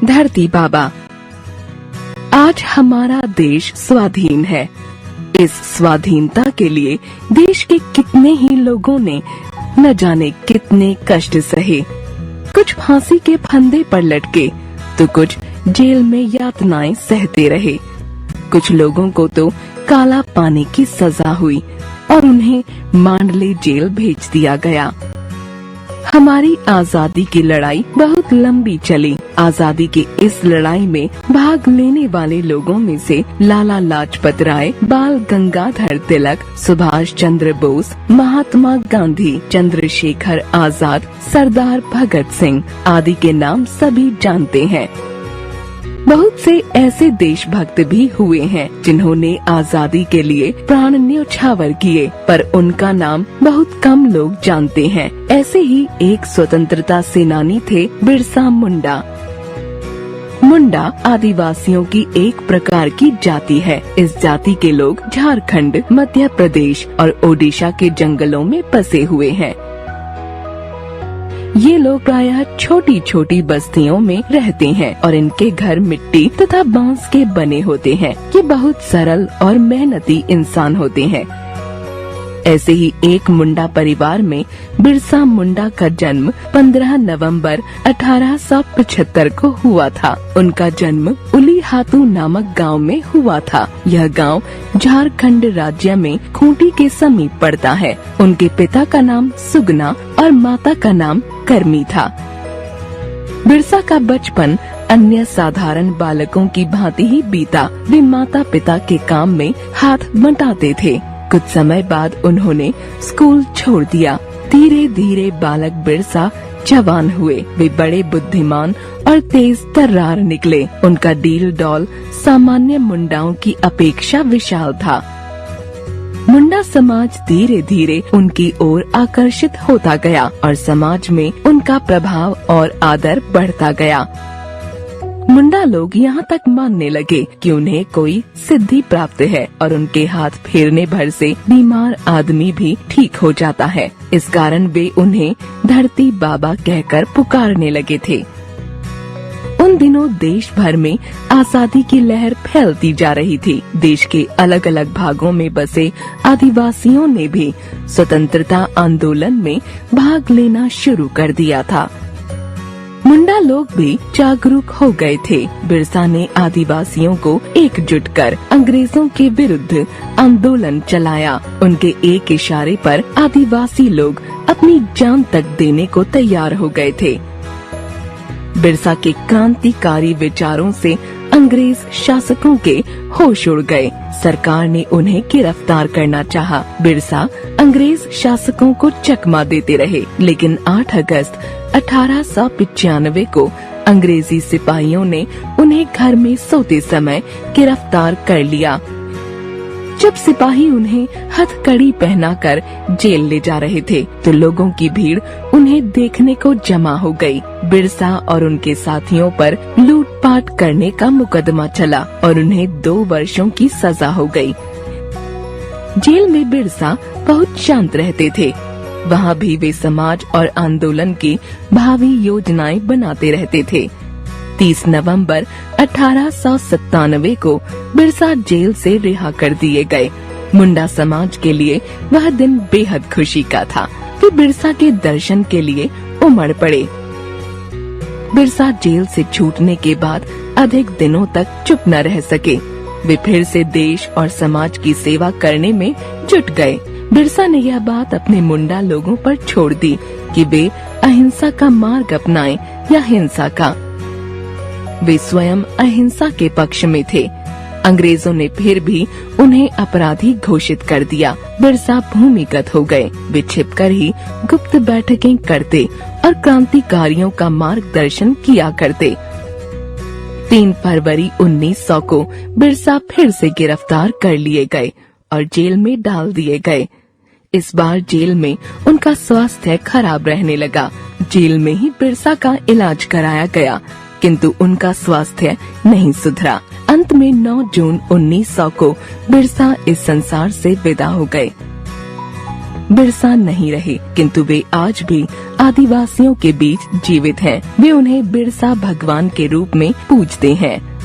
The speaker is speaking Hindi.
धरती बाबा। आज हमारा देश स्वाधीन है। इस स्वाधीनता के लिए देश के कितने ही लोगों ने न जाने कितने कष्ट सहे। कुछ फांसी के फंदे पर लटके तो कुछ जेल में यातनाएं सहते रहे। कुछ लोगों को तो काला पानी की सजा हुई और उन्हें मांडले जेल भेज दिया गया। हमारी आजादी की लड़ाई बहुत लंबी चली। आजादी की इस लड़ाई में भाग लेने वाले लोगों में से लाला लाजपत राय, बाल गंगाधर तिलक, सुभाष चंद्र बोस, महात्मा गांधी, चंद्रशेखर आजाद, सरदार भगत सिंह आदि के नाम सभी जानते हैं। बहुत से ऐसे देशभक्त भी हुए हैं जिन्होंने आजादी के लिए प्राण न्यौछावर किए, पर उनका नाम बहुत कम लोग जानते हैं। ऐसे ही एक स्वतंत्रता सेनानी थे बिरसा मुंडा। मुंडा आदिवासियों की एक प्रकार की जाति है। इस जाति के लोग झारखंड, मध्य प्रदेश और ओडिशा के जंगलों में बसे हुए हैं। ये लोग प्रायः छोटी छोटी बस्तियों में रहते हैं और इनके घर मिट्टी तथा बांस के बने होते हैं। ये बहुत सरल और मेहनती इंसान होते हैं। ऐसे ही एक मुंडा परिवार में बिरसा मुंडा का जन्म 15 नवंबर 1875 को हुआ था। उनका जन्म उलीहातू नामक गांव में हुआ था। यह गांव झारखंड राज्य में खूंटी के समीप पड़ता है। उनके पिता का नाम सुगना और माता का नाम करमी था। बिरसा का बचपन अन्य साधारण बालकों की भांति ही बीता। वे माता पिता के काम में हाथ बंटाते थे। कुछ समय बाद उन्होंने स्कूल छोड़ दिया। धीरे धीरे बालक बिरसा जवान हुए। वे बड़े बुद्धिमान और तेज तर्रार निकले। उनका डील डौल सामान्य मुंडाओं की अपेक्षा विशाल था। मुंडा समाज धीरे धीरे उनकी ओर आकर्षित होता गया और समाज में उनका प्रभाव और आदर बढ़ता गया। मुंडा लोग यहाँ तक मानने लगे कि उन्हें कोई सिद्धि प्राप्त है और उनके हाथ फेरने भर से बीमार आदमी भी ठीक हो जाता है। इस कारण वे उन्हें धरती बाबा कहकर पुकारने लगे थे। उन दिनों देश भर में आजादी की लहर फैलती जा रही थी। देश के अलग अलग भागों में बसे आदिवासियों ने भी स्वतंत्रता आंदोलन में भाग लेना शुरू कर दिया था। मुंडा लोग भी जागरूक हो गए थे। बिरसा ने आदिवासियों को एकजुट कर अंग्रेजों के विरुद्ध आंदोलन चलाया। उनके एक इशारे पर आदिवासी लोग अपनी जान तक देने को तैयार हो गए थे। बिरसा के क्रांतिकारी विचारों से अंग्रेज शासकों के होश उड़ गए। सरकार ने उन्हें गिरफ्तार करना चाहा। बिरसा अंग्रेज शासकों को चकमा देते रहे, लेकिन 8 अगस्त 1895 को अंग्रेजी सिपाहियों ने उन्हें घर में सोते समय गिरफ्तार कर लिया। जब सिपाही उन्हें हथकड़ी पहनाकर जेल ले जा रहे थे तो लोगों की भीड़ उन्हें देखने को जमा हो गई। बिरसा और उनके साथियों पर लूटपाट करने का मुकदमा चला और उन्हें 2 वर्षों की सजा हो गई। जेल में बिरसा बहुत शांत रहते थे। वहाँ भी वे समाज और आंदोलन की भावी योजनाएं बनाते रहते थे। 30 नवंबर 1897 को बिरसा जेल से रिहा कर दिए गए। मुंडा समाज के लिए वह दिन बेहद खुशी का था। वे बिरसा के दर्शन के लिए उमड़ पड़े। बिरसा जेल से छूटने के बाद अधिक दिनों तक चुप न रह सके। वे फिर से देश और समाज की सेवा करने में जुट गए। बिरसा ने यह बात अपने मुंडा लोगों पर छोड़ दी कि वे अहिंसा का मार्ग अपनाएं या हिंसा का। वे स्वयं अहिंसा के पक्ष में थे। अंग्रेजों ने फिर भी उन्हें अपराधी घोषित कर दिया। बिरसा भूमिगत हो गए। वे छिपकर ही गुप्त बैठकें करते और क्रांतिकारियों का मार्गदर्शन किया करते। 3 फरवरी 1900 को बिरसा फिर से गिरफ्तार कर लिए गए और जेल में डाल दिए गए। इस बार जेल में उनका स्वास्थ्य खराब रहने लगा। जेल में ही बिरसा का इलाज कराया गया, किंतु उनका स्वास्थ्य नहीं सुधरा। अंत में 9 जून 1900 को बिरसा इस संसार से विदा हो गए। बिरसा नहीं रहे, किंतु वे आज भी आदिवासियों के बीच जीवित हैं। वे उन्हें बिरसा भगवान के रूप में पूजते हैं।